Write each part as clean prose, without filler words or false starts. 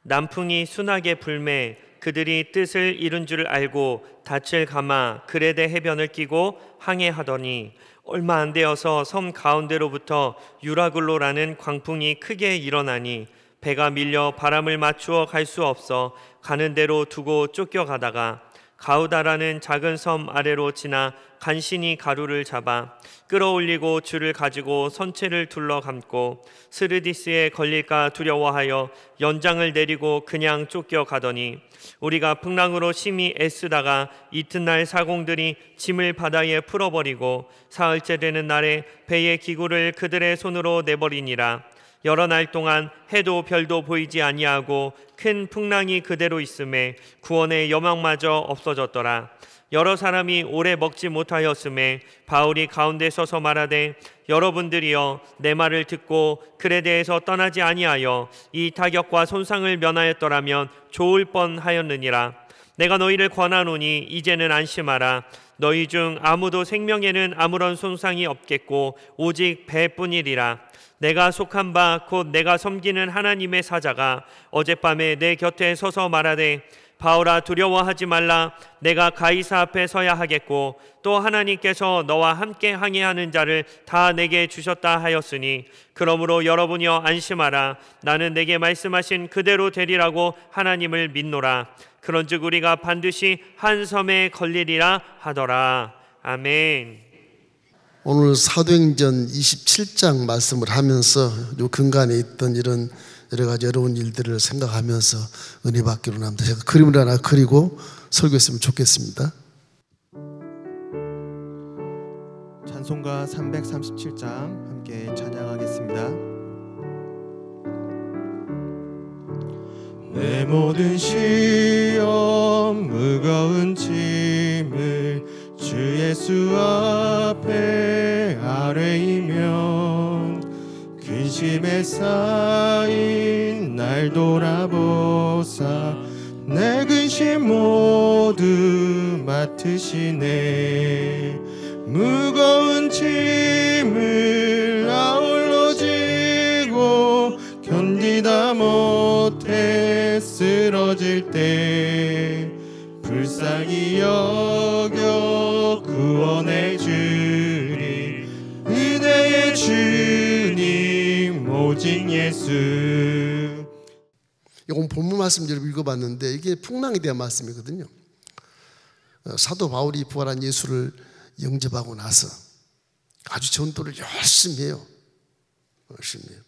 남풍이 순하게 불매 그들이 뜻을 이룬 줄 알고 닻을 감아 그레데 해변을 끼고 항해하더니 얼마 안 되어서 섬 가운데로부터 유라굴로라는 광풍이 크게 일어나니 배가 밀려 바람을 맞추어 갈 수 없어 가는 대로 두고 쫓겨가다가 가우다라는 작은 섬 아래로 지나 간신히 가루를 잡아 끌어올리고 줄을 가지고 선체를 둘러 감고 스르디스에 걸릴까 두려워하여 연장을 내리고 그냥 쫓겨가더니 우리가 풍랑으로 심히 애쓰다가 이튿날 사공들이 짐을 바다에 풀어버리고 사흘째 되는 날에 배의 기구를 그들의 손으로 내버리니라. 여러 날 동안 해도 별도 보이지 아니하고 큰 풍랑이 그대로 있음에 구원의 여망마저 없어졌더라. 여러 사람이 오래 먹지 못하였음에 바울이 가운데 서서 말하되 여러분들이여 내 말을 듣고 그레데에서 떠나지 아니하여 이 타격과 손상을 면하였더라면 좋을 뻔하였느니라. 내가 너희를 권하노니 이제는 안심하라. 너희 중 아무도 생명에는 아무런 손상이 없겠고 오직 배뿐이리라. 내가 속한 바 곧 내가 섬기는 하나님의 사자가 어젯밤에 내 곁에 서서 말하되 바울아 두려워하지 말라. 내가 가이사 앞에 서야 하겠고 또 하나님께서 너와 함께 항해하는 자를 다 내게 주셨다 하였으니 그러므로 여러분이여 안심하라. 나는 내게 말씀하신 그대로 되리라고 하나님을 믿노라. 그런즉 우리가 반드시 한 섬에 걸리리라 하더라. 아멘. 오늘 사도행전 27장 말씀을 하면서 요 근간에 있던 이런 여러 가지 어려운 일들을 생각하면서 은혜 받기로 합니다. 제가 그림을 하나 그리고 설교했으면 좋겠습니다. 찬송가 337장 함께 찬양하겠습니다. 내 모든 시험 무거운 짐을 주 예수 앞에 아뢰이면 근심에 쌓인 날 돌아보사 내 근심 모두 맡으시네. 무거운 짐을 아울러 지고 견디다 못해 쓰러질 때 불쌍히 여겨 구원해 주리 은혜의 주님 오직 예수. 이건 본문 말씀 여러분 읽어봤는데 이게 풍랑에 대한 말씀이거든요. 사도 바울이 부활한 예수를 영접하고 나서 아주 전도를 열심히 해요. 열심히 해요.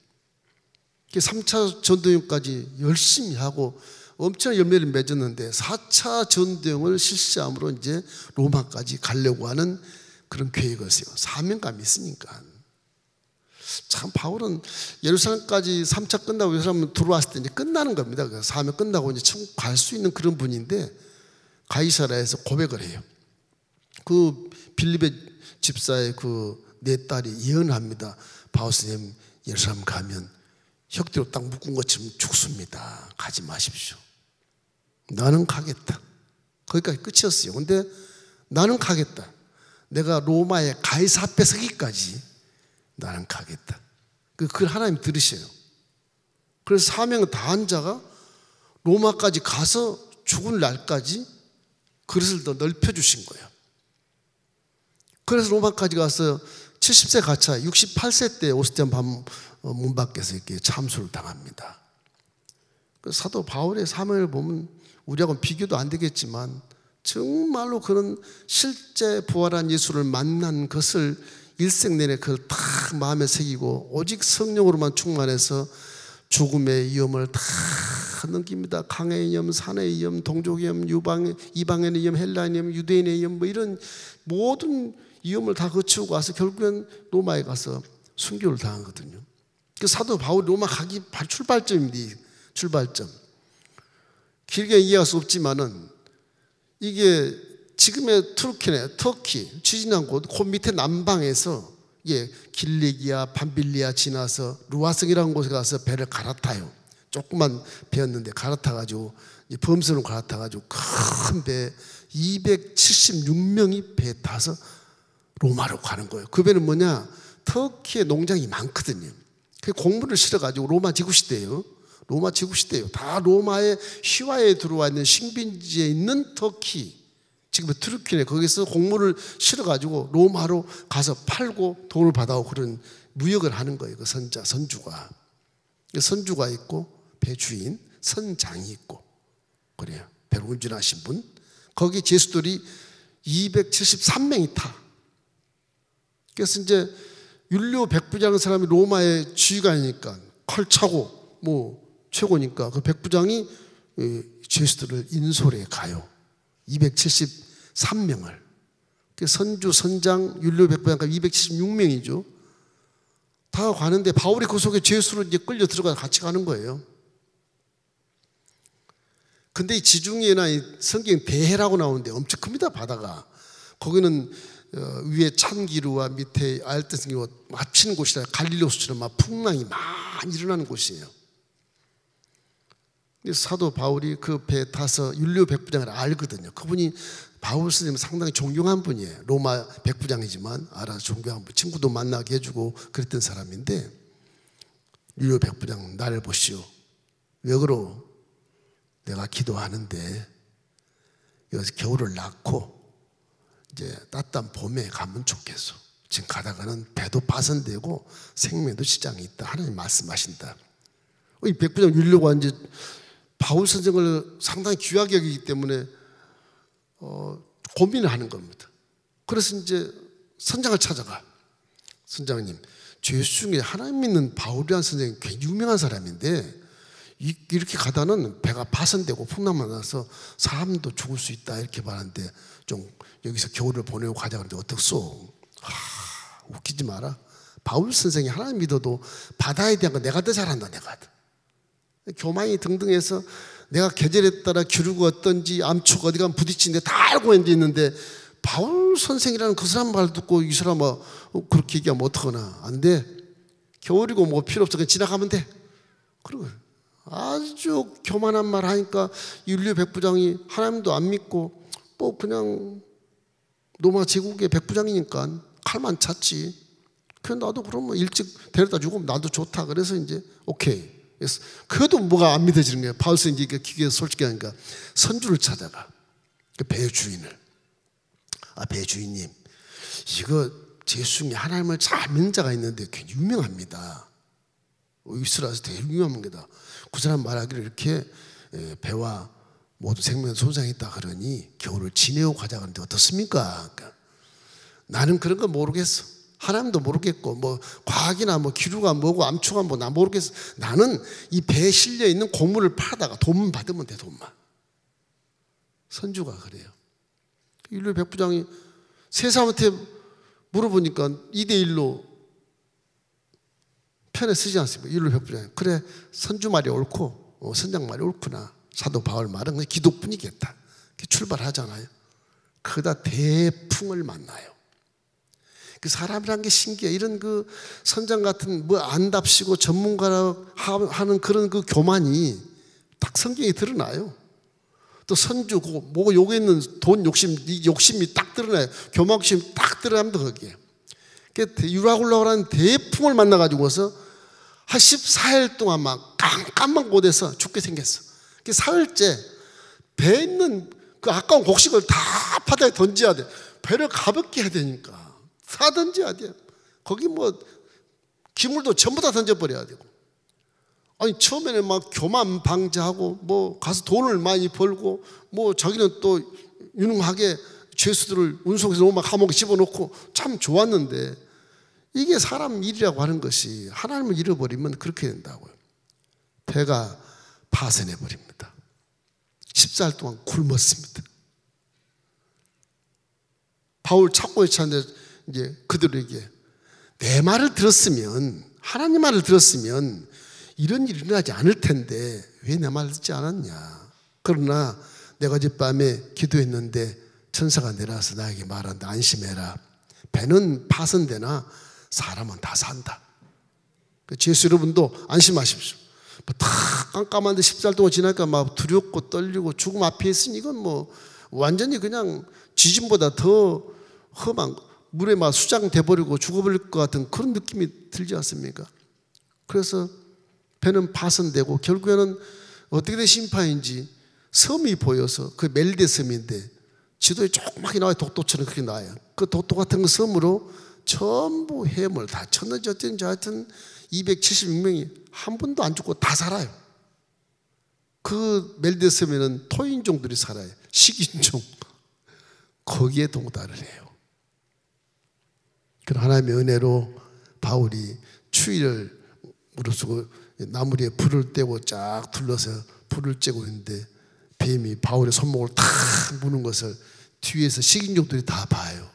3차 전도여행까지 열심히 하고 엄청난 열매를 맺었는데 4차 전도여행을 실시함으로 이제 로마까지 가려고 하는 그런 계획이었어요. 사명감이 있으니까. 참 바울은 예루살렘까지 3차 끝나고 예루살렘 들어왔을 때 이제 끝나는 겁니다. 사명 끝나고 이제 천국 갈 수 있는 그런 분인데 가이사랴에서 고백을 해요. 그 빌립의 집사의 그 네 딸이 예언합니다. 바울 선생님 예루살렘 가면 혁대로 딱 묶은 것처럼 죽습니다. 가지 마십시오. 나는 가겠다. 거기까지 끝이었어요. 근데 나는 가겠다. 내가 로마의 가이사 앞에 서기까지 나는 가겠다. 그걸 하나님 들으셔요. 그래서 사명을 다한 자가 로마까지 가서 죽을 날까지 그릇을 더 넓혀주신 거예요. 그래서 로마까지 가서 70세 가차 68세 때 오스티안 문 밖에서 이렇게 참수를 당합니다. 사도 바울의 사명을 보면 우리하고는 비교도 안 되겠지만 정말로 그런 실제 부활한 예수를 만난 것을 일생 내내 그걸 다 마음에 새기고 오직 성령으로만 충만해서 죽음의 위험을 다 넘깁니다. 강의 위험, 산의 위험, 동족의 위험, 이방인의 위험, 헬라인의 위험, 유대인의 위험 뭐 이런 모든 위험을 다 거치고 와서 결국엔 로마에 가서 순교를 당하거든요. 그 사도 바울이 로마 가기 출발점입니다. 출발점. 길게 이해할 수 없지만은 이게 지금의 터키 지진한 곳 그 밑에 남방에서 길리기아, 밤빌리아 지나서 루아성이라는 곳에 가서 배를 갈아타요. 조그만 배였는데 갈아타가지고 범선으로 갈아타가지고 큰 배 276명이 배에 타서 로마로 가는 거예요. 그 배는 뭐냐? 터키에 농장이 많거든요. 그 곡물을 실어가지고 로마 지구시대예요. 로마 제국시대예요. 다 로마의 휘하에 들어와 있는 식민지에 있는 터키, 지금 트루키네, 거기서 곡물을 실어가지고 로마로 가서 팔고 돈을 받아오고 그런 무역을 하는 거예요. 그 선주가. 선주가 있고 배주인, 선장이 있고 그래요. 배를 운전하신 분. 거기 제수들이 273명이 타. 그래서 이제 율리오 백부장의 사람이 로마의 지휘관이니까 칼 차고 뭐 최고니까 그 백부장이 제수들을 인솔해 가요. 273명을. 선주, 선장, 율리오 백부장까지 276명이죠. 다 가는데 바울이 그 속에 제수로 이제 끌려 들어가서 같이 가는 거예요. 근데 이 지중해나 이 성경 대해라고 나오는데 엄청 큽니다, 바다가. 거기는 위에 찬기루와 밑에 아열대성기와 맞히는 곳이라 갈릴리호수처럼 막 풍랑이 많이 일어나는 곳이에요. 사도 바울이 그 배에 타서 율리오 백부장을 알거든요. 그분이 바울 선생님 상당히 존경한 분이에요. 로마 백부장이지만 알아서 존경한 분, 친구도 만나게 해주고 그랬던 사람인데, 율리오 백부장 나를 보시오. 왜 그러? 내가 기도하는데 여기서 겨울을 낳고 이제 따뜻한 봄에 가면 좋겠어. 지금 가다가는 배도 파손되고 생명도 지장이 있다. 하나님 말씀하신다. 이 백부장 율리오가 이제 바울 선생을 상당히 귀하게 여기기 때문에 고민을 하는 겁니다. 그래서 이제 선장을 찾아가. 선장님, 죄수 중에 하나님 믿는 바울이라는 선생님이 굉장히 유명한 사람인데 이렇게 가다는 배가 파손되고 풍랑 만나서 사람도 죽을 수 있다 이렇게 말하는데 좀 여기서 겨울을 보내고 가자 그러는데 어떡소? 웃기지 마라. 바울 선생이 하나님 믿어도 바다에 대한 거 내가 더 잘한다. 내가 더. 교만이 등등해서 내가 계절에 따라 기류가 어떤지 암초가 어디 가면 부딪히는데 다 알고 있는데 바울 선생이라는 그 사람 말 듣고 이 사람 그렇게 얘기하면 어떡하나. 안 돼. 겨울이고 뭐 필요 없어. 그냥 지나가면 돼. 그러고 아주 교만한 말 하니까 율리오 백부장이 하나님도 안 믿고 뭐 그냥 로마 제국의 백부장이니까 칼만 찼지. 그냥 나도 그러면 일찍 데려다 주고 나도 좋다. 그래서 이제 오케이. 그래도 뭐가 안 믿어지는 거예요. 바울 선생이 기계에서 솔직히 하니까 선주를 찾아가. 그 배 주인을. 배 주인님, 이거 제수 중에 하나님을 잘 믿는 자가 있는데 굉장히 유명합니다. 이스라엘에서 되게 유명한 게다. 그 사람 말하기를 이렇게 배와 모든 생명 손상이 있다 그러니 겨울을 지내고 가자 그러는데 어떻습니까? 그러니까 나는 그런 거 모르겠어. 하나님도 모르겠고 뭐 과학이나 뭐 기류가 뭐고 암초가 뭐 나 모르겠어. 나는 이 배에 실려 있는 곡물을 팔다가 돈만 받으면 돼. 돈만. 선주가 그래요. 율리오 백부장이 세 사람한테 물어보니까 2대1로 편에 쓰지 않습니까? 율리오 백부장이. 그래, 선주 말이 옳고 선장 말이 옳구나. 사도 바울 말은 그냥 기도뿐이겠다. 출발하잖아요. 그러다 대풍을 만나요. 그 사람이란 게 신기해. 이런 그 선장 같은 뭐 안답시고 전문가라 하는 그런 그 교만이 딱 성경에 드러나요. 또 선주, 뭐 여기 있는 돈 욕심이 딱 드러나요. 교만 욕심이 딱 드러납니다, 거기에. 유라굴라라는 대풍을 만나가지고서 한 14일 동안 막 깜깜한 곳에서 죽게 생겼어. 그 사흘째 배에 있는 그 아까운 곡식을 다 바다에 던져야 돼. 배를 가볍게 해야 되니까. 다 던져야 돼. 거기 뭐 기물도 전부 다 던져버려야 되고. 아니 처음에는 막 교만 방지하고 뭐 가서 돈을 많이 벌고 뭐 자기는 또 유능하게 죄수들을 운송해서 로마 감옥에 집어넣고 참 좋았는데 이게 사람 일이라고 하는 것이 하나님을 잃어버리면 그렇게 된다고요. 배가 파손해버립니다. 14일 동안 굶었습니다. 바울 착고에 찾는데 이제 그들에게 내 말을 들었으면 하나님 말을 들었으면 이런 일이 일어나지 않을 텐데 왜 내 말을 듣지 않았냐. 그러나 내가 어젯밤에 기도했는데 천사가 내려와서 나에게 말한다. 안심해라. 배는 파손되나 사람은 다 산다. 제수 여러분도 안심하십시오. 다 깜깜한데 14일 동안 지나니까 막 두렵고 떨리고 죽음 앞에 있으니 이건 뭐 완전히 그냥 지진보다 더 험한 물에 막 수장돼 버리고 죽어버릴 것 같은 그런 느낌이 들지 않습니까? 그래서 배는 파손되고 결국에는 어떻게 된 심판인지 섬이 보여서 그 멜데 섬인데 지도에 조그맣게 나와요. 독도처럼 그렇게 나와요. 그 독도 같은 그 섬으로 전부 해물 다 쳤는지 어쩐지 하여튼 276명이 한 분도 안 죽고 다 살아요. 그 멜데 섬에는 토인종들이 살아요. 식인종. 거기에 동달을 해요. 그 하나님의 은혜로 바울이 추위를 무릅쓰고 나무 위에 불을 떼고 쫙 둘러서 불을 쬐고 있는데 뱀이 바울의 손목을 탁 무는 것을 뒤에서 식인종들이 다 봐요.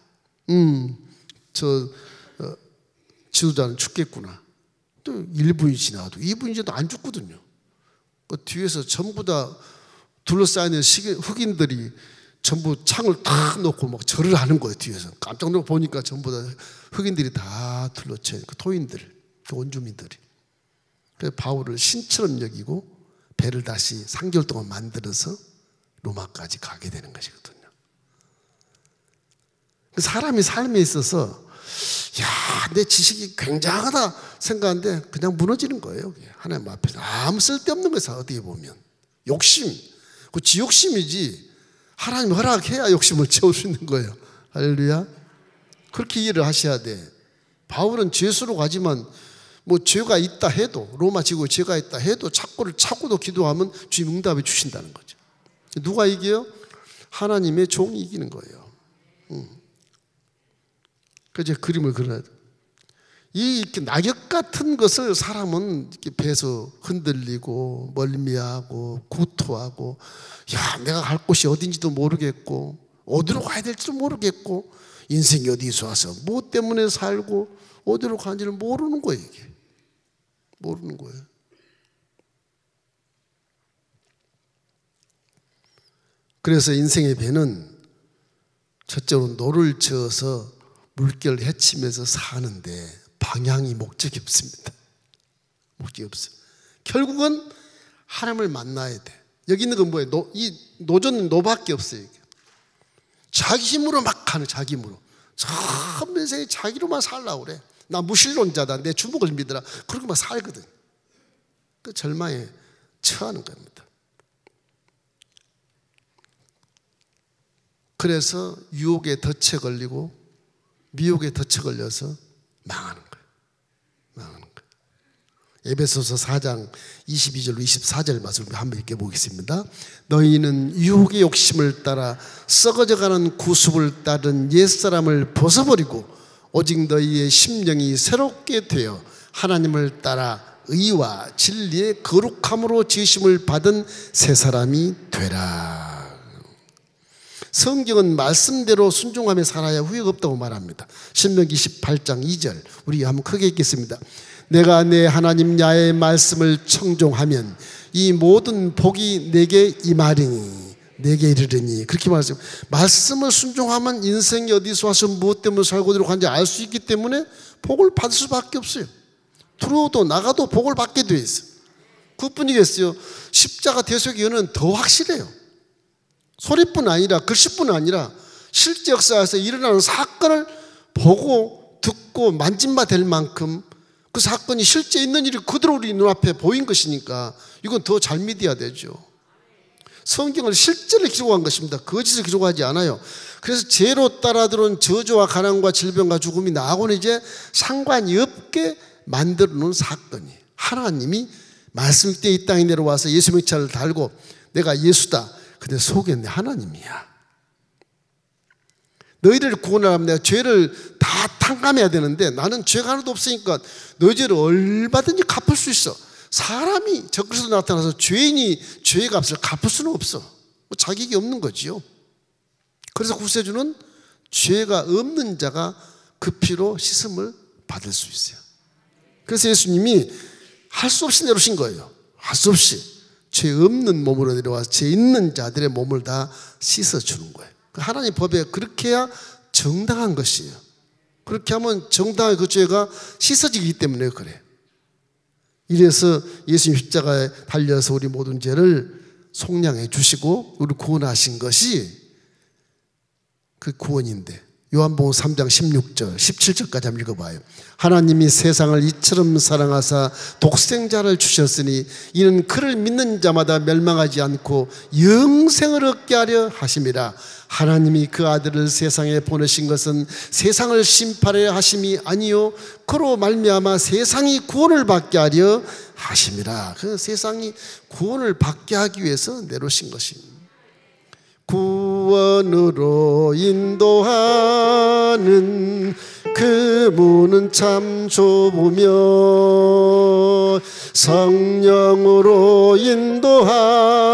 지도자는 죽겠구나. 또 1분이 지나도 2분이 지나도 안 죽거든요. 그 뒤에서 전부 다 둘러싸이는 흑인들이 전부 창을 탁 놓고 막 절을 하는 거예요. 뒤에서 깜짝 놀라 보니까 전부 다 흑인들이 다 둘러쳐요. 그 토인들, 그 원주민들이. 그래서 바울을 신처럼 여기고 배를 다시 3개월 동안 만들어서 로마까지 가게 되는 것이거든요. 사람이 삶에 있어서 내 지식이 굉장하다 생각하는데 그냥 무너지는 거예요. 하나님 앞에서 아무 쓸데없는 것을 어떻게 보면 욕심, 그 지욕심이지 하나님 허락해야 욕심을 채울 수 있는 거예요. 할렐루야. 그렇게 이해를 하셔야 돼. 바울은 죄수로 가지만 뭐 죄가 있다 해도 로마 지구에 죄가 있다 해도 자꾸를 찾고도 기도하면 주님 응답해 주신다는 거죠. 누가 이겨요? 하나님의 종이 이기는 거예요. 그래서 그림을 그려야 돼. 이렇게 낙엽 같은 것을 사람은 이렇게 배에서 흔들리고 멀미하고 구토하고 내가 갈 곳이 어딘지도 모르겠고 어디로 가야 될지도 모르겠고 인생이 어디서 와서 뭐 때문에 살고 어디로 가는지를 모르는 거예요. 이게 모르는 거예요. 그래서 인생의 배는 첫째로 노를 저어서 물결을 헤치면서 사는데 방향이 목적이 없습니다. 목적이 없어요. 결국은 하나님을 만나야 돼. 여기 있는 건 뭐예요? 이 노조는 노밖에 없어요. 이게. 자기 힘으로 막 가는 자기 힘으로. 전 인생에 자기로만 살라고 그래. 나 무신론자다. 내 주먹을 믿으라. 그렇게 막 살거든. 그 절망에 처하는 겁니다. 그래서 유혹에 덫에 걸리고 미혹에 덫에 걸려서 망하는 거예요. 망하는 거예요. 에베소서 4장 22절로 24절 말씀을 한번 읽어보겠습니다. 너희는 유혹의 욕심을 따라 썩어져가는 구습을 따른 옛사람을 벗어버리고 오직 너희의 심령이 새롭게 되어 하나님을 따라 의와 진리의 거룩함으로 지으심을 받은 새 사람이 되라. 성경은 말씀대로 순종하며 살아야 후회가 없다고 말합니다. 신명기 18장 2절 우리 한번 크게 읽겠습니다. 내가 내 하나님 야훼의 말씀을 청종하면 이 모든 복이 내게 임하리니 내게 이르리니 그렇게 말했어요. 말씀을 순종하면 인생이 어디서 와서 무엇 때문에 살고 어디로 가는지 알 수 있기 때문에 복을 받을 수밖에 없어요. 들어오도 나가도 복을 받게 돼 있어요. 그뿐이겠어요. 십자가 대속의 은혜는 더 확실해요. 소리뿐 아니라 글씨뿐 아니라 실제 역사에서 일어나는 사건을 보고 듣고 만진 바 될 만큼 그 사건이 실제 있는 일이 그대로 우리 눈앞에 보인 것이니까 이건 더 잘 믿어야 되죠. 성경을 실제로 기록한 것입니다. 거짓을 기록하지 않아요. 그래서 죄로 따라 들어온 저주와 가난과 질병과 죽음이 나하고는 이제 상관이 없게 만들어 놓은 사건이 하나님이 말씀 때 이 땅에 내려와서 예수 명찰을 달고 내가 예수다. 근데 속에 내 하나님이야. 너희를 구원하려면 내가 죄를 다 탕감해야 되는데 나는 죄가 하나도 없으니까 너희 죄를 얼마든지 갚을 수 있어. 사람이 적그리스도 나타나서 죄인이 죄의 값을 갚을 수는 없어. 자격이 없는 거지요. 그래서 구세주는 죄가 없는 자가 그 피로 씻음을 받을 수 있어요. 그래서 예수님이 할 수 없이 내려오신 거예요. 할 수 없이. 죄 없는 몸으로 내려와서 죄 있는 자들의 몸을 다 씻어주는 거예요. 하나님 법에 그렇게 해야 정당한 것이에요. 그렇게 하면 정당하게 그 죄가 씻어지기 때문에 그래요. 이래서 예수님 십자가에 달려서 우리 모든 죄를 속량해 주시고 우리 구원하신 것이 그 구원인데 요한복음 3장 16절 17절까지 한번 읽어봐요. 하나님이 세상을 이처럼 사랑하사 독생자를 주셨으니 이는 그를 믿는 자마다 멸망하지 않고 영생을 얻게 하려 하심이라. 하나님이 그 아들을 세상에 보내신 것은 세상을 심판하려 하심이 아니요 그로 말미암아 세상이 구원을 받게 하려 하심이라. 그 세상이 구원을 받게 하기 위해서 내놓으신 것입니다. 구원으로 인도하는 그 문은 참 좁으며 성령으로 인도하는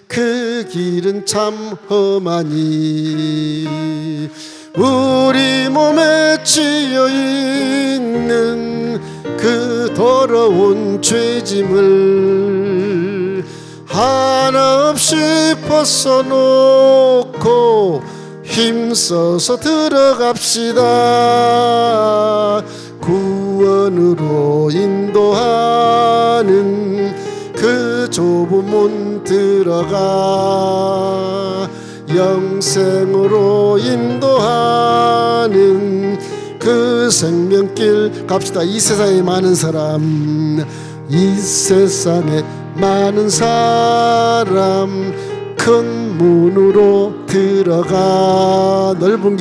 그 길은 참 험하니 우리 몸에 찌여있는 그 더러운 죄짐을 하나 없이 벗어놓고 힘써서 들어갑시다. 구원으로 인도하는 그 좁은 문 들어가 영생으로 인도하는 그 생명길 갑시다. 이 세상에 많은 사람, 이 세상에 많은 사람 큰 문으로 들어가 넓은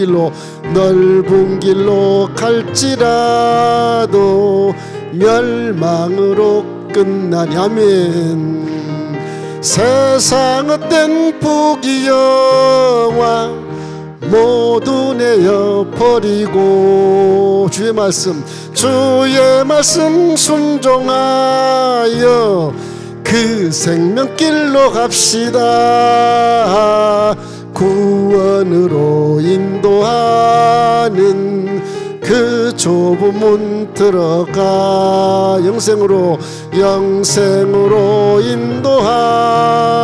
길로 갈지라도 멸망으로 끝나니. 아멘. 세상 헛된 부귀영화 모두 내어버리고 주의 말씀 순종하여 그 생명길로 갑시다. 구원으로 인도하는 그 좁은 문 들어가 영생으로 인도하는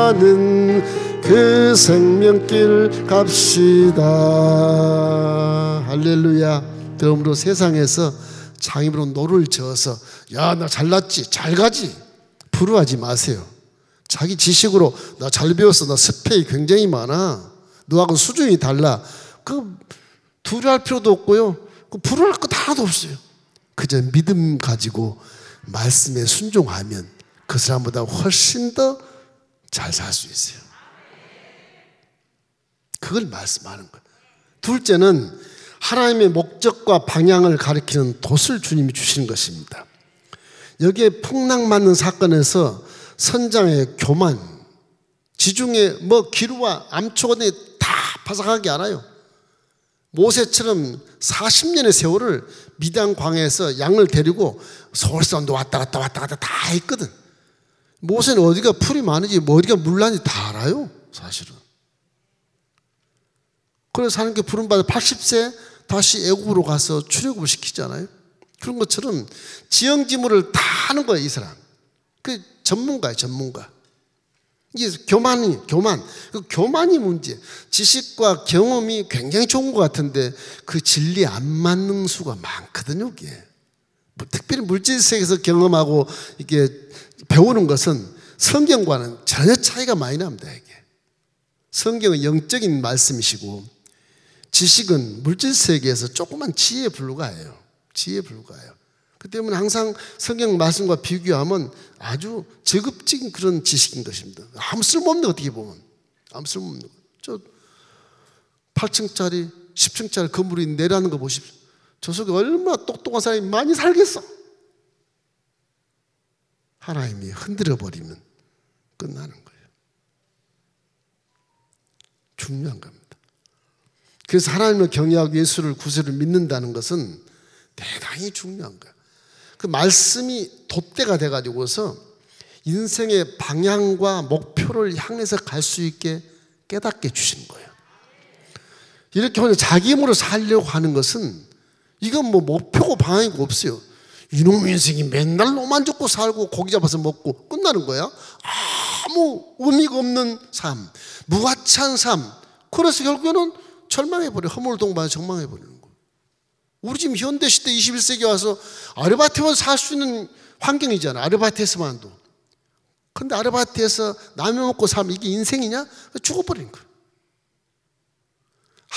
그 생명길 갑시다. 할렐루야. 그러므로 세상에서 자기 입으로 노를 저어서 야, 나 잘났지, 잘 가지 부러워하지 마세요. 자기 지식으로 나 잘 배웠어, 나 스펙이 굉장히 많아, 너하고 수준이 달라, 그 두려워할 필요도 없고요, 그 부러워할 거 하나도 없어요. 그저 믿음 가지고 말씀에 순종하면 그 사람보다 훨씬 더 잘 살 수 있어요. 그걸 말씀하는 거예요. 둘째는 하나님의 목적과 방향을 가리키는 돛을 주님이 주시는 것입니다. 여기에 풍랑맞는 사건에서 선장의 교만, 지중해 뭐 기루와 암초가 다 바삭하게 알아요. 모세처럼 40년의 세월을 미디안 광야에서 양을 데리고 서울사람도 왔다 갔다 다 했거든. 모세는 어디가 풀이 많은지 뭐 어디가 물 나는지 다 알아요, 사실은. 그래서 하나님께 부름받아 80세 다시 애굽으로 가서 출애굽을 시키잖아요. 그런 것처럼 지형지물을 다 하는 거예요, 이 사람. 그 전문가예요, 전문가. 이게 교만. 그 교만이 문제. 지식과 경험이 굉장히 좋은 것 같은데 그 진리 안 맞는 수가 많거든요, 이게. 특별히 물질 세계에서 경험하고 이게 배우는 것은 성경과는 전혀 차이가 많이 납니다, 이게. 성경은 영적인 말씀이시고 지식은 물질 세계에서 조그만 지혜에 불과해요. 지혜에 불과해요. 그 때문에 항상 성경 말씀과 비교하면 아주 저급적인 그런 지식인 것입니다. 아무 쓸모없는 거, 어떻게 보면 아무 쓸모없는 거. 저 8층짜리 10층짜리 건물이 내라는 거 보십시오. 저 속에 얼마나 똑똑한 사람이 많이 살겠어. 하나님이 흔들어 버리면 끝나는 거예요. 중요한 겁니다. 그래서 하나님을 경외하고 예수를 구세를 믿는다는 것은 대단히 중요한 거예요. 그 말씀이 돛대가 돼가지고서 인생의 방향과 목표를 향해서 갈 수 있게 깨닫게 주신 거예요. 이렇게 혼자 자기 힘으로 살려고 하는 것은 이건 뭐 목표고 방향이고 없어요. 이놈의 인생이 맨날 노만 젓고 살고 고기 잡아서 먹고 끝나는 거야. 아무 의미가 없는 삶, 무가치한 삶. 그래서 결국에는 절망해버려. 허물동반에 절망해버리는 거예요. 우리 지금 현대시대 21세기 와서 아르바이트만 살 수 있는 환경이잖아. 아르바이트에서만도. 근데 아르바이트에서 라면 먹고 살면 이게 인생이냐? 죽어버리는 거예요.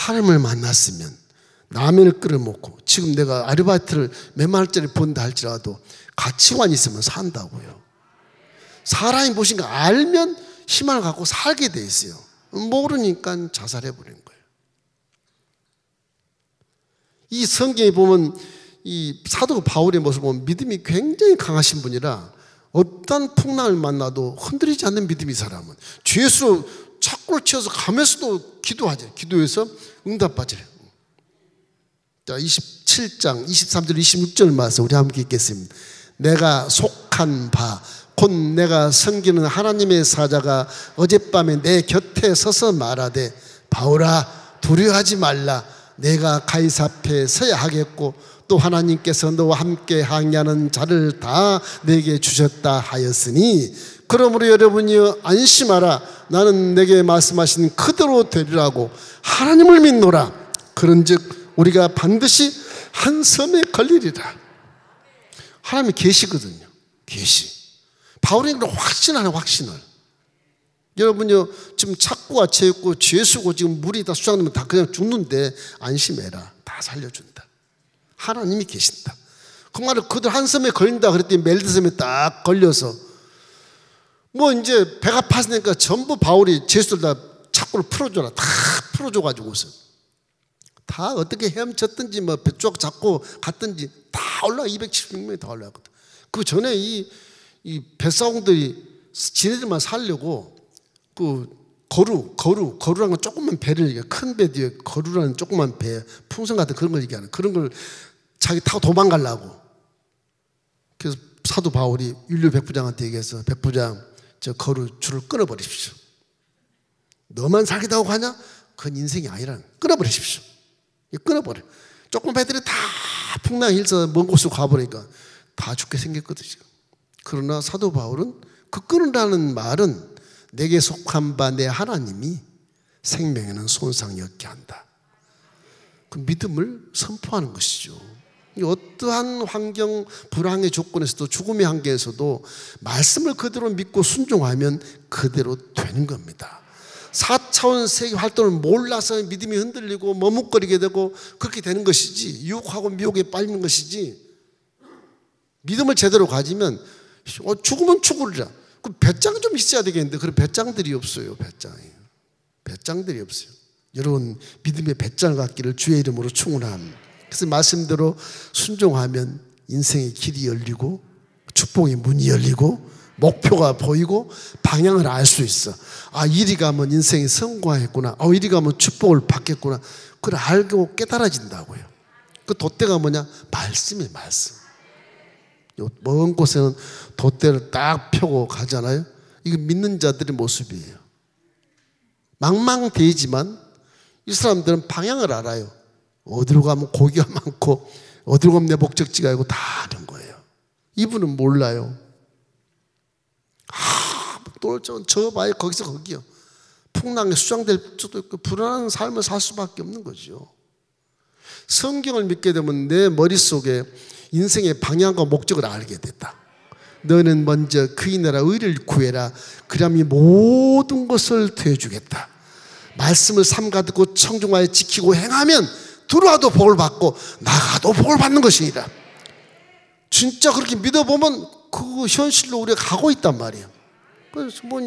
하나님을 만났으면 라면을 끓여 먹고, 지금 내가 아르바이트를 몇만 원짜리 번다 할지라도 가치관 있으면 산다고요. 사람이 무엇인가 알면 희망을 갖고 살게 돼 있어요. 모르니까 자살해버리는 거예요. 이 성경에 보면 이 사도 바울의 모습을 보면 믿음이 굉장히 강하신 분이라 어떤 풍랑을 만나도 흔들리지 않는 믿음이, 사람은 죄수로 착고를 치어서 가면서도 기도하죠. 기도해서 응답받으래요. 자, 27장 23절 26절 말씀 우리 함께 읽겠습니다. 내가 속한 바 곧 내가 섬기는 하나님의 사자가 어젯밤에 내 곁에 서서 말하되 바울아 두려워하지 말라. 내가 가이사 앞에 서야 하겠고 또 하나님께서 너와 함께 항해하는 자를 다 내게 주셨다 하였으니 그러므로 여러분이 안심하라. 나는 내게 말씀하신 그대로 되리라고 하나님을 믿노라. 그런즉 우리가 반드시 한 섬에 걸리리라. 하나님이 계시거든요. 계시. 바울이 확신하는 확신을. 여러분요, 지금 착고가 채였고 죄수고 지금 물이 다 수장되면 다 그냥 죽는데 안심해라. 다 살려준다. 하나님이 계신다. 그 말을 그들 한 섬에 걸린다 그랬더니 멜드섬에 딱 걸려서 뭐 이제 배가 파스니까 전부 바울이 죄수들 다 착고를 풀어줘라. 다 풀어줘가지고서 다 어떻게 헤엄쳤든지 뭐 배쪽 잡고 갔든지 다 올라가. 276명이 다 올라갔거든. 그 전에 이 뱃사공들이 지네들만 살려고 그 거루라는 건 조그만 배를 얘기해. 큰 배 뒤에 거루라는 조그만 배, 풍선 같은 그런 걸 얘기하는, 그런 걸 자기 타고 도망가려고. 그래서 사도 바울이 율류 백부장한테 얘기해서 백부장 저 거루 줄을 끊어버리십시오. 너만 살겠다고 가냐? 그건 인생이 아니라는. 끊어버리십시오. 끊어버려. 조그만 배들이 다 풍랑 일서 먼 곳으로 가버리니까 다 죽게 생겼거든요. 그러나 사도 바울은 그 끊으라는 말은 내게 속한 바 내 하나님이 생명에는 손상이 없게 한다. 그 믿음을 선포하는 것이죠. 어떠한 환경, 불황의 조건에서도 죽음의 환경에서도 말씀을 그대로 믿고 순종하면 그대로 되는 겁니다. 4차원 세계 활동을 몰라서 믿음이 흔들리고 머뭇거리게 되고 그렇게 되는 것이지, 유혹하고 미혹에 빠지는 것이지, 믿음을 제대로 가지면 죽으면 죽으리라. 그 배짱 좀 있어야 되겠는데 그런 배짱들이 없어요. 배짱들이 없어요. 여러분 믿음의 배짱을 갖기를 주의 이름으로 축원합니다. 그래서 말씀대로 순종하면 인생의 길이 열리고 축복의 문이 열리고 목표가 보이고 방향을 알 수 있어. 아, 이리 가면 인생이 성공했구나. 이리 가면 축복을 받겠구나. 그걸 알고 깨달아진다고요. 그 돛대가 뭐냐? 말씀이에요. 말씀. 먼 곳에는 돛대를 딱 펴고 가잖아요. 이거 믿는 자들의 모습이에요. 망망대해지만 이 사람들은 방향을 알아요. 어디로 가면 고기가 많고 어디로 가면 내 목적지가 있고 다 아는 거예요. 이분은 몰라요. 저 봐요. 거기서 거기요. 풍랑에 수장될 수도 있고 불안한 삶을 살 수밖에 없는 거죠. 성경을 믿게 되면 내 머릿속에 인생의 방향과 목적을 알게 됐다. 너는 먼저 그의 나라 의를 구해라. 그러면 이 모든 것을 더해주겠다. 말씀을 삼가 듣고 청중하여 지키고 행하면 들어와도 복을 받고 나가도 복을 받는 것이니라. 진짜 그렇게 믿어보면 그 현실로 우리가 가고 있단 말이에요.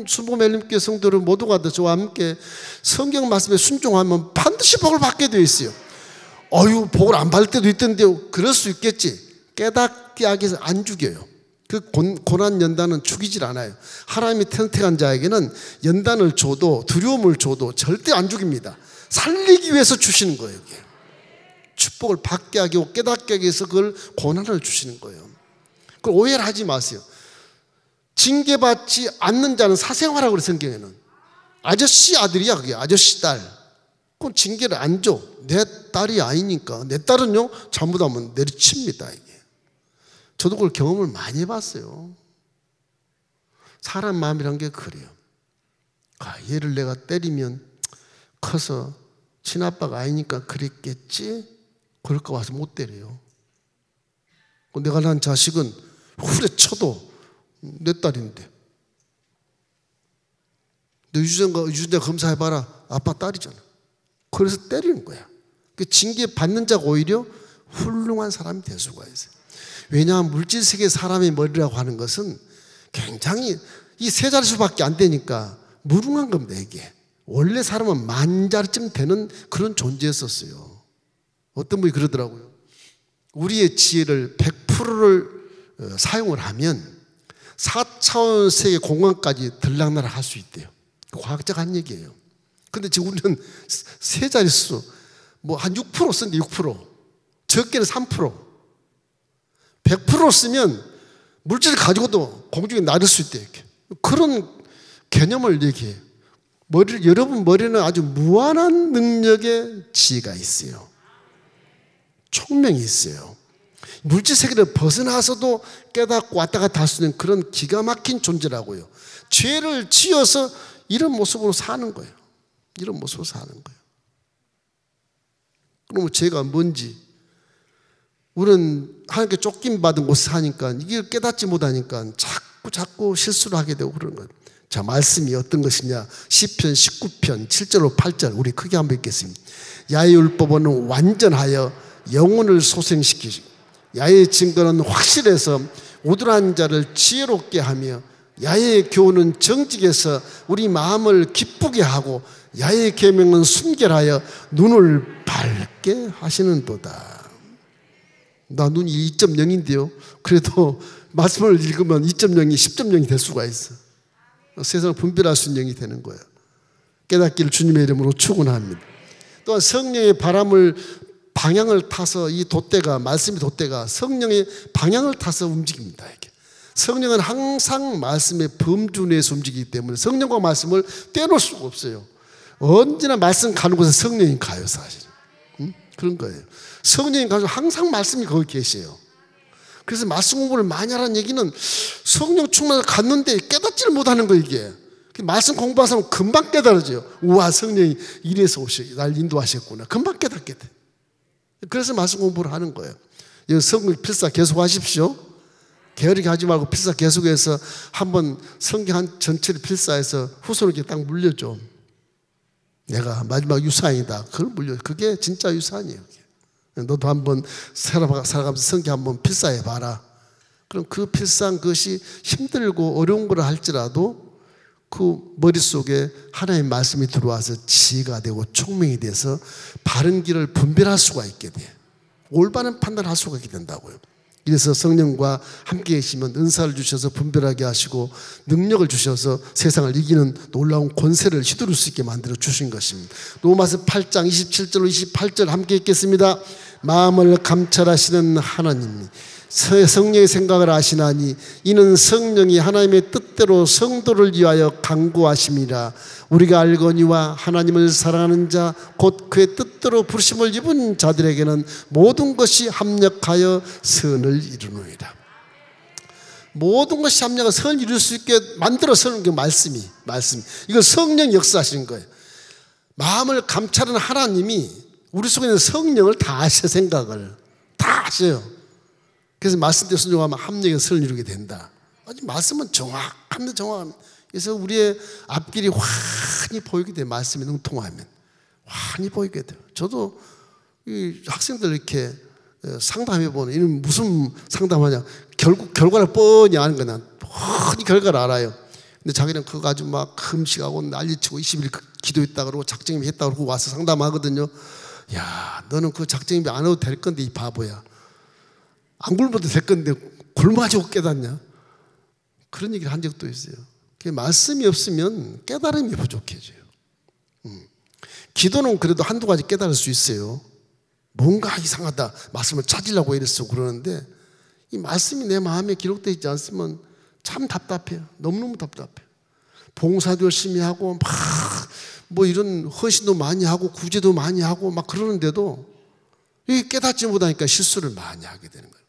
수보멜님께 성도를 모두가 다 저와 함께 성경 말씀에 순종하면 반드시 복을 받게 되어 있어요. 복을 안 받을 때도 있던데 그럴 수 있겠지. 깨닫게 하기 위해서 안 죽여요. 그 고난 연단은 죽이질 않아요. 하나님이 선택한 자에게는 연단을 줘도 두려움을 줘도 절대 안 죽입니다. 살리기 위해서 주시는 거예요. 이게. 축복을 받게 하기 위해서 깨닫게 하기 위해서 그걸 고난을 주시는 거예요. 그걸 오해를 하지 마세요. 징계받지 않는 자는 사생활이라고 그래요. 성경에는. 아저씨 아들이야 그게. 아저씨 딸. 그건 징계를 안 줘. 내 딸이 아니니까. 내 딸은요 잘못하면 내리칩니다. 이게. 저도 그걸 경험을 많이 해봤어요. 사람 마음이란 게 그래요. 얘를 내가 때리면 커서 친아빠가 아니니까 그랬겠지? 그럴까 봐서 못 때려요. 내가 난 자식은 후려쳐도 내 딸인데. 너 유전자 검사해봐라. 아빠 딸이잖아. 그래서 때리는 거야. 그 징계 받는 자가 오히려 훌륭한 사람이 될 수가 있어요. 왜냐하면 물질 세계 사람의 머리라고 하는 것은 굉장히 이 세 자릿수밖에 안 되니까 무능한 겁니다. 이게 원래 사람은 만 자리쯤 되는 그런 존재였었어요. 어떤 분이 그러더라고요. 우리의 지혜를 100%를 사용을 하면 4차원 세계 공간까지 들락날락 할 수 있대요. 과학자가 한 얘기예요. 근데 지금 우리는 세 자릿수 뭐 한 6% 쓰는데 6%, 적게는 3%, 100% 쓰면 물질을 가지고도 공중에 날을 수 있대요. 이렇게. 그런 개념을 얘기해요. 여러분 머리는 아주 무한한 능력의 지혜가 있어요. 총명이 있어요. 물질 세계를 벗어나서도 깨닫고 왔다 갔다 할 수 있는 그런 기가 막힌 존재라고요. 죄를 지어서 이런 모습으로 사는 거예요. 이런 모습으로 사는 거예요. 그러면 죄가 뭔지, 우리는 하나님께 쫓김받은 곳에 사니까 이게 깨닫지 못하니까 자꾸 실수를 하게 되고 그러는 거예요. 자, 말씀이 어떤 것이냐? 시편 19편 7절로 8절 우리 크게 한번 읽겠습니다. 야의 율법은 완전하여 영혼을 소생시키시고 야의 증거는 확실해서 우둔한 자를 지혜롭게 하며 야의 교훈은 정직해서 우리 마음을 기쁘게 하고 야의 계명은 순결하여 눈을 밝게 하시는도다. 나 눈이 2.0인데요. 그래도 말씀을 읽으면 2.0이 10.0이 될 수가 있어. 세상을 분별할 수 있는 영이 되는 거예요. 깨닫기를 주님의 이름으로 축원합니다. 또한 성령의 방향을 타서 이 돛대가, 말씀의 돛대가 성령의 방향을 타서 움직입니다. 이렇게. 성령은 항상 말씀의 범주 내에서 움직이기 때문에 성령과 말씀을 떼놓을 수가 없어요. 언제나 말씀 가는 곳에 성령이 가요, 사실은. 그런 거예요. 성령이 가서 항상 말씀이 거기 계세요. 그래서 말씀 공부를 많이 하라는 얘기는 성령 충만을 갖는데 깨닫지를 못하는 거예요, 이게. 말씀 공부하는 사람은 금방 깨달아져요. 우와, 성령이 이래서 날 인도하셨구나. 금방 깨닫게 돼. 그래서 말씀 공부를 하는 거예요. 성경 필사 계속 하십시오. 게으르게 하지 말고 필사 계속해서 한번 성경 한 전체를 필사해서 후손에게 딱 물려줘. 내가 마지막 유산이다. 그걸 물려. 그게 진짜 유산이에요. 너도 한번 살아가면서 성경 한번 필사해 봐라. 그럼 그 필사한 것이 힘들고 어려운 걸 할지라도 그 머릿속에 하나님의 말씀이 들어와서 지혜가 되고 총명이 돼서 바른 길을 분별할 수가 있게 돼. 올바른 판단할 수가 있게 된다고요. 그래서 성령과 함께 계시면 은사를 주셔서 분별하게 하시고 능력을 주셔서 세상을 이기는 놀라운 권세를 휘두를 수 있게 만들어 주신 것입니다. 로마서 8장 27절로 28절 함께 읽겠습니다. 마음을 감찰하시는 하나님이 성령의 생각을 아시나니 이는 성령이 하나님의 뜻대로 성도를 위하여 강구하심이라. 우리가 알거니와 하나님을 사랑하는 자 곧 그의 뜻대로 부르심을 입은 자들에게는 모든 것이 합력하여 선을 이루느니라. 모든 것이 합력하여 선을 이룰 수 있게 만들어서는 그 말씀이 이거 성령 역사하시는 거예요. 마음을 감찰하는 하나님이 우리 속에 있는 성령을 다 아셔. 생각을 다 아셔요. 그래서 말씀대로 순종하면 합력의 선을 이루게 된다. 아주 말씀은 정확합니다. 그래서 우리의 앞길이 환히 보이게 돼요. 말씀에 능통하면 환히 보이게 돼요. 저도 이 학생들 이렇게 상담해보는, 이는 무슨 상담하냐, 결과를 뻔히 아는 거야. 뻔히 결과를 알아요. 근데 자기는 그거 가지고 막 금식하고 난리치고 20일 기도했다 그러고 작정입 했다 그러고 와서 상담하거든요. 야, 너는 그 작정입 안 해도 될 건데 이 바보야. 안 굶어도 될 건데 굶어가지고 깨닫냐? 그런 얘기를 한 적도 있어요. 말씀이 없으면 깨달음이 부족해져요. 기도는 그래도 한두 가지 깨달을 수 있어요. 뭔가 이상하다. 말씀을 찾으려고 이랬어 그러는데 이 말씀이 내 마음에 기록되어 있지 않으면 참 답답해요. 너무너무 답답해요. 봉사도 열심히 하고 막 뭐 이런 헌신도 많이 하고 구제도 많이 하고 막 그러는데도 이게 깨닫지 못하니까 실수를 많이 하게 되는 거예요.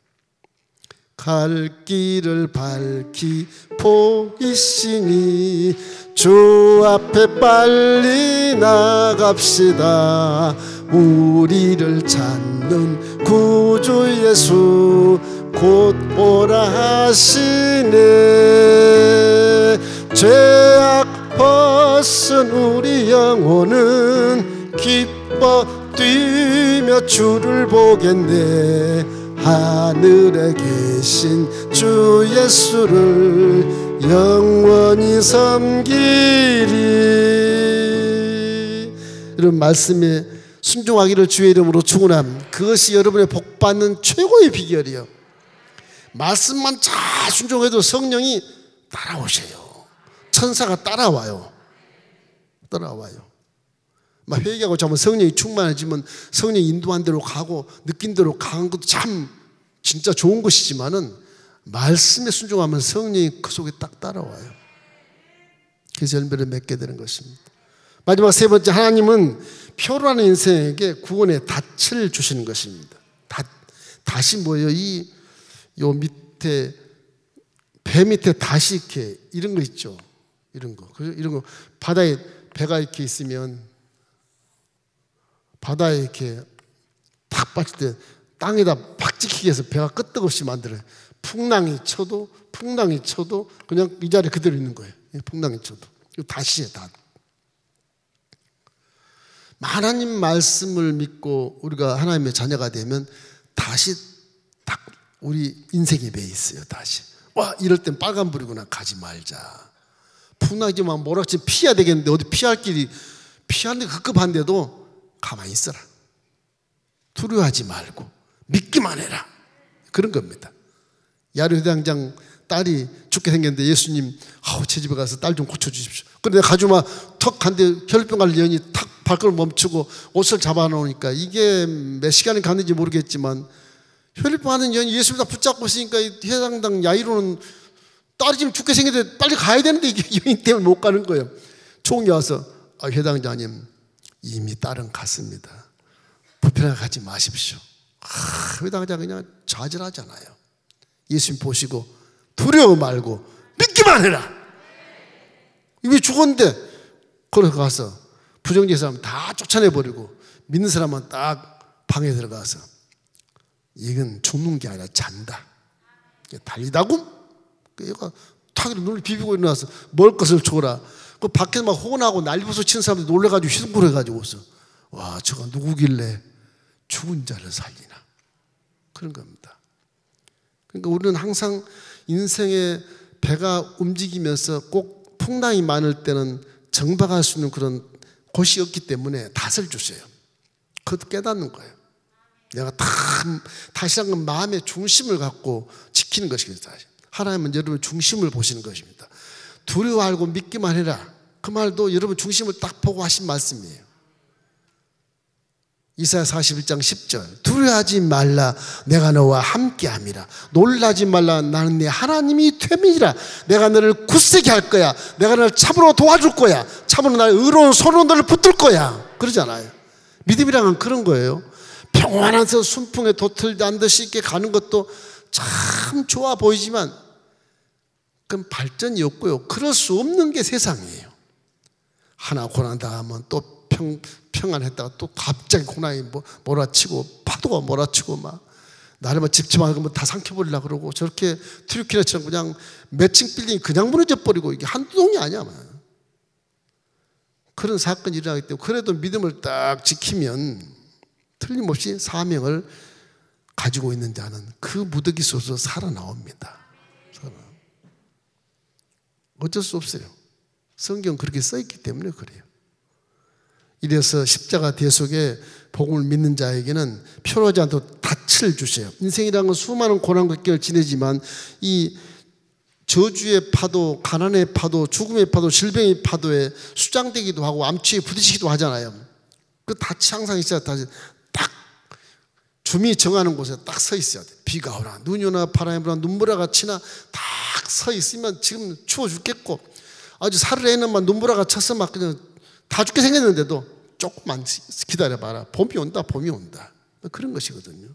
갈 길을 밝히 보이시니 주 앞에 빨리 나갑시다. 우리를 찾는 구주 예수 곧 오라 하시네. 죄악 벗은 우리 영혼은 기쁨 뛰며 주를 보겠네. 하늘에 계신 주 예수를 영원히 섬기리. 이런 말씀에 순종하기를 주의 이름으로 축원함. 그것이 여러분의 복받는 최고의 비결이요. 말씀만 잘 순종해도 성령이 따라오셔요. 천사가 따라와요. 막 회개하고 자면 성령이 충만해지면 성령이 인도한 대로 가고 느낀 대로 가는 것도 참 진짜 좋은 것이지만은 말씀에 순종하면 성령이 그 속에 딱 따라와요. 그래서 열매를 맺게 되는 것입니다. 마지막 세 번째, 하나님은 표로하는 인생에게 구원의 닻을 주시는 것입니다. 닷이 뭐예요? 요 밑에 배 밑에 닷이 이렇게 이런 거 있죠. 이런 거 바다에 배가 이렇게 있으면 바다에 이렇게 탁 빠질 때 땅에다 팍 찍히게 해서 배가 끄떡없이 만들어요. 풍랑이 쳐도 그냥 이 자리에 그대로 있는 거예요. 풍랑이 쳐도. 이거 닷이에요, 닷. 하나님 말씀을 믿고 우리가 하나님의 자녀가 되면 닷이 딱 우리 인생에 매 있어요. 닷이. 와, 이럴 땐 빨간불이구나. 가지 말자. 풍랑이지만 뭐라지 피해야 되겠는데 어디 피할 길이 피하는 데 급급한데도 가만히 있어라. 두려워하지 말고 믿기만 해라. 그런 겁니다. 야르회당장 딸이 죽게 생겼는데 예수님, 제 집에 가서 딸 좀 고쳐주십시오. 그런데 가주마 턱 한데 혈병 갈 년이 탁 발걸음 멈추고 옷을 잡아놓으니까 이게 몇 시간이 갔는지 모르겠지만 혈병 하는 년이 예수님 다 붙잡고 있으니까 회당당 야이로는 딸이 지금 죽게 생겼는데 빨리 가야 되는데 이게 여인 때문에 못 가는 거예요. 총이 와서 회당장님, 이미 딸은 갔습니다. 불편하게 가지 마십시오. 회당장 그냥 좌절하잖아요. 예수님 보시고 두려워 말고 믿기만 해라. 이미 죽었는데 걸어 가서 부정적인 사람 다 쫓아내버리고 믿는 사람은 딱 방에 들어가서 이건 죽는 게 아니라 잔다. 달리다고? 얘가 탁 눈을 비비고 일어나서 먹을 것을 줘라. 그 밖에서 막 호언하고 난리부서 치는 사람들 놀래가지고 휘둥그레가지고서 와, 저가 누구길래 죽은 자를 살리나. 그런 겁니다. 그러니까 우리는 항상 인생의 배가 움직이면서 꼭 풍랑이 많을 때는 정박할 수 있는 그런 곳이 없기 때문에 닷을 주세요. 그것도 깨닫는 거예요. 내가 다시란 건 마음의 중심을 갖고 지키는 것이겠다. 하나님은 여러분 중심을 보시는 것입니다. 두려워 알고 믿기만 해라. 그 말도 여러분 중심을 딱 보고 하신 말씀이에요. 이사야 41장 10절. 두려워하지 말라. 내가 너와 함께함이라. 놀라지 말라. 나는 네 하나님이 됨이라. 내가 너를 굳세게 할 거야. 내가 너를 참으로 도와줄 거야. 참으로 나의 의로운 손으로 너를 붙들 거야. 그러잖아요. 믿음이란 그런 거예요. 평안한 서 순풍에 도틀단 듯이 있게 가는 것도 참 좋아 보이지만 그건 발전이 없고요. 그럴 수 없는 게 세상이에요. 하나 고난 당하면 또 평안했다가 또 갑자기 고난이 몰아치고 파도가 몰아치고 막 나를 막 집집하고 다 삼켜버리려고 그러고 저렇게 트루키나처럼 그냥 매칭 빌딩이 그냥 무너져 버리고 이게 한두 동이 아니야. 그런 사건이 일어나기 때문에 그래도 믿음을 딱 지키면 틀림없이 사명을 가지고 있는 자는 그 무더기 속에서 살아나옵니다. 어쩔 수 없어요. 성경 그렇게 써있기 때문에 그래요. 이래서 십자가 대속에 복음을 믿는 자에게는 표로하지 않도록 닻을 주세요. 인생이라는 건 수많은 고난과 격을 지내지만 이 저주의 파도, 가난의 파도, 죽음의 파도, 질병의 파도에 수장되기도 하고 암치에 부딪히기도 하잖아요. 그 닻이 항상 있어야 딱 주민이 정하는 곳에 딱 서 있어야 돼. 비가 오나 눈이 오나 바람이 부나 눈보라가 치나 딱 서 있으면 지금 추워 죽겠고 아주 사르르에는 눈보라가 쳐서 막 그냥 다 죽게 생겼는데도 조금만 기다려봐라. 봄이 온다. 그런 것이거든요.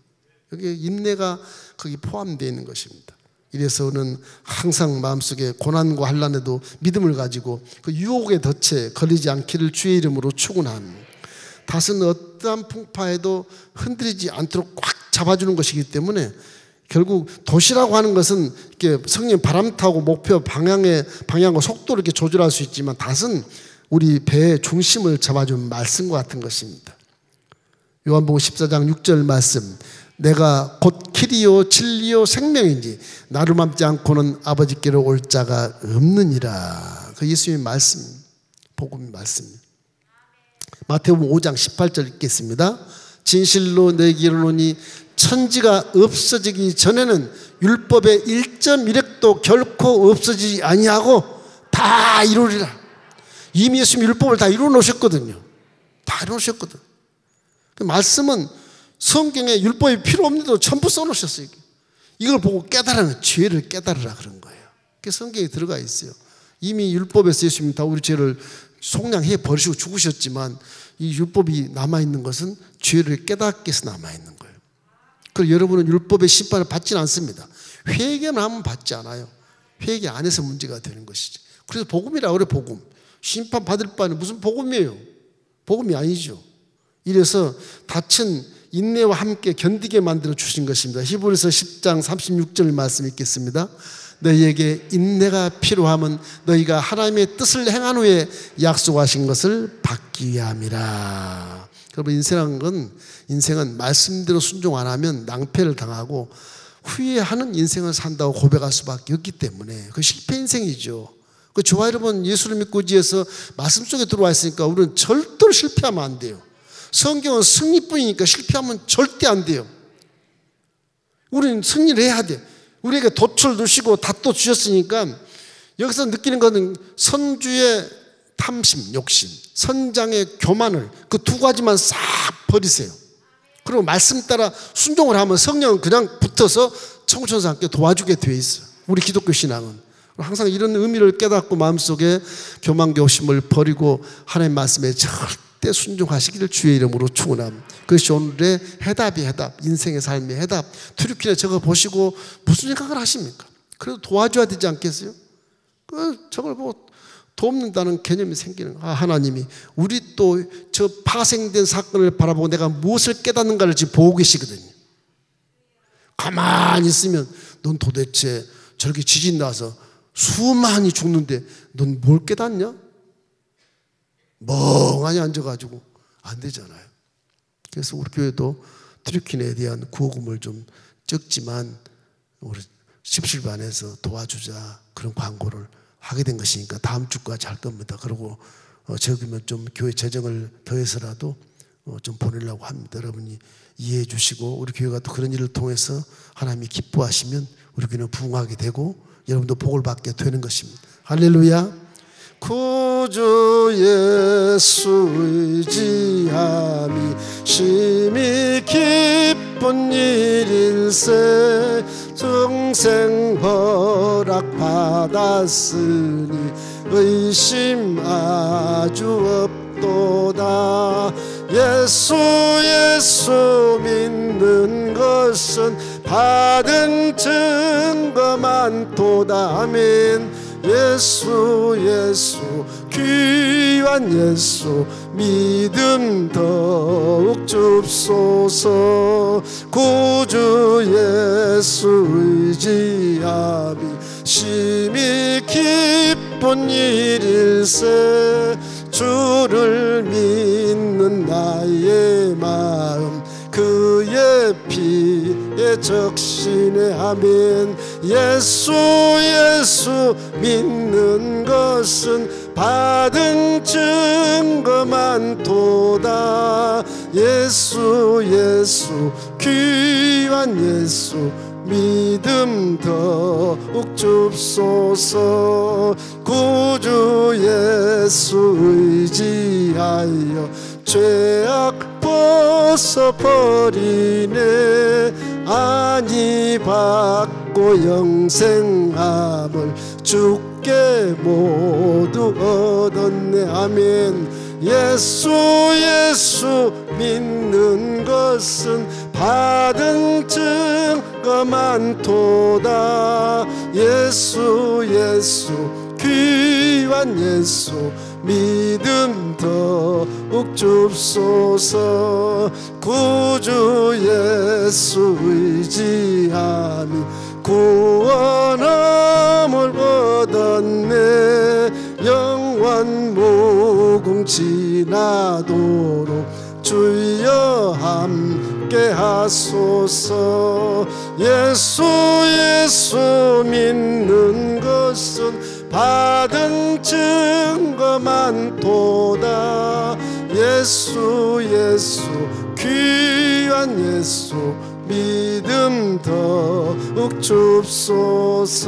여기 인내가 거기 포함되어 있는 것입니다. 이래서는 항상 마음속에 고난과 환난에도 믿음을 가지고 그 유혹의 덫에 걸리지 않기를 주의 이름으로 축원함. 닷은 어떠한 풍파에도 흔들리지 않도록 꽉 잡아주는 것이기 때문에 결국 돛이라고 하는 것은 이렇게 성령 바람 타고 목표 방향과 속도를 이렇게 조절할 수 있지만 닷은 우리 배의 중심을 잡아주는 말씀과 같은 것입니다. 요한복음 14장 6절 말씀, 내가 곧 길이요 진리요 생명인지 나를 맘지 않고는 아버지께로 올 자가 없느니라. 그 예수님의 말씀, 복음의 말씀입니다. 마태복음 5장 18절 읽겠습니다. 진실로 너희에게 이르노니 천지가 없어지기 전에는 율법의 1.1획도 결코 없어지지 아니하고 다 이루리라. 이미 예수님이 율법을 다 이루어 놓으셨거든요. 다 이루어 놓으셨거든. 그 말씀은 성경에 율법이 필요 없는데도 전부 써놓으셨어요. 이걸 보고 깨달으면 죄를 깨달으라 그런 거예요. 그게 성경에 들어가 있어요. 이미 율법에서 예수님이 다 우리 죄를 속량해 버리시고 죽으셨지만 이 율법이 남아있는 것은 죄를 깨닫기 위해서 남아있는 거예요. 그리고 여러분은 율법의 심판을 받지는 않습니다. 회개만 하면 받지 않아요. 회개 안 해서 문제가 되는 것이지. 그래서 복음이라고 그래. 복음. 심판 받을 바는 무슨 복음이에요? 복음이 아니죠. 이래서 닫힌 인내와 함께 견디게 만들어 주신 것입니다. 히브리서 10장 36절 말씀 읽겠습니다. 너희에게 인내가 필요하면 너희가 하나님의 뜻을 행한 후에 약속하신 것을 받기 위함이라. 여러분, 인생은 말씀대로 순종 안 하면 낭패를 당하고 후회하는 인생을 산다고 고백할 수밖에 없기 때문에 그 실패 인생이죠. 그 저와 여러분 예수를 믿고 지어서 말씀 속에 들어와 있으니까 우리는 절대로 실패하면 안 돼요. 성경은 승리뿐이니까 실패하면 절대 안 돼요. 우리는 승리를 해야 돼. 우리에게 돛을 두시고 닷도 주셨으니까 여기서 느끼는 것은 선주의 탐심, 욕심, 선장의 교만을 그 두 가지만 싹 버리세요. 그리고 말씀 따라 순종을 하면 성령은 그냥 붙어서 청천사 함께 도와주게 되어 있어요. 우리 기독교 신앙은 항상 이런 의미를 깨닫고 마음속에 교만, 욕심을 버리고 하나님의 말씀에 절대 순종하시기를 주의 이름으로 축원합니다. 그것이 오늘의 해답이 해답, 인생의 삶의 해답. 트루킨에 적어보시고 무슨 생각을 하십니까? 그래도 도와줘야 되지 않겠어요? 저걸 보고 돕는다는 개념이 생기는 거예요. 하나님이 우리 또 저 파생된 사건을 바라보고 내가 무엇을 깨닫는가를 지금 보고 계시거든요. 가만히 있으면 넌 도대체 저렇게 지진 나서 수많이 죽는데 넌 뭘 깨닫냐? 멍하니 앉아가지고 안 되잖아요. 그래서 우리 교회도 트루킨에 대한 구호금을 좀 적지만 우리 십실반에서 도와주자 그런 광고를 하게 된 것이니까 다음 주까지 할 겁니다. 그리고 적으면 좀 교회 재정을 더해서라도 좀 보내려고 합니다. 여러분이 이해해 주시고 우리 교회가 또 그런 일을 통해서 하나님이 기뻐하시면 우리 교회는 부흥하게 되고 여러분도 복을 받게 되는 것입니다. 할렐루야. 구주 예수 의지함이 심히 기쁜 일일세. 정생 허락 받았으니 의심 아주 없도다. 예수 믿는 것은 받은 증거 많도다. 아멘. 예수 귀한 예수 믿음 더욱 줍소서. 구주 예수 의지함이 심히 기쁜 일일세. 주를 믿는 나의 마음 그의 피에 적시네. 아멘. 예수 믿는 것은 받은 증거 많도다. 예수 귀한 예수 믿음 더욱 줍소서. 구주 예수 의지하여 죄악 벗어버리네. 안위 받고 영생함을 주께 모두 얻었네. 아멘. 예수 믿는 것은 받은 증거 많도다. 예수 귀한 예수 믿음 더욱 줍소서. 구주 예수 의지함이 구원함을 얻었네. 영원 무궁 지나도록 주여 함께 하소서. 예수 예수 믿는 것은 받은 증거 많도다. 예수 예수 귀한 예수 믿음 더욱 줍소서.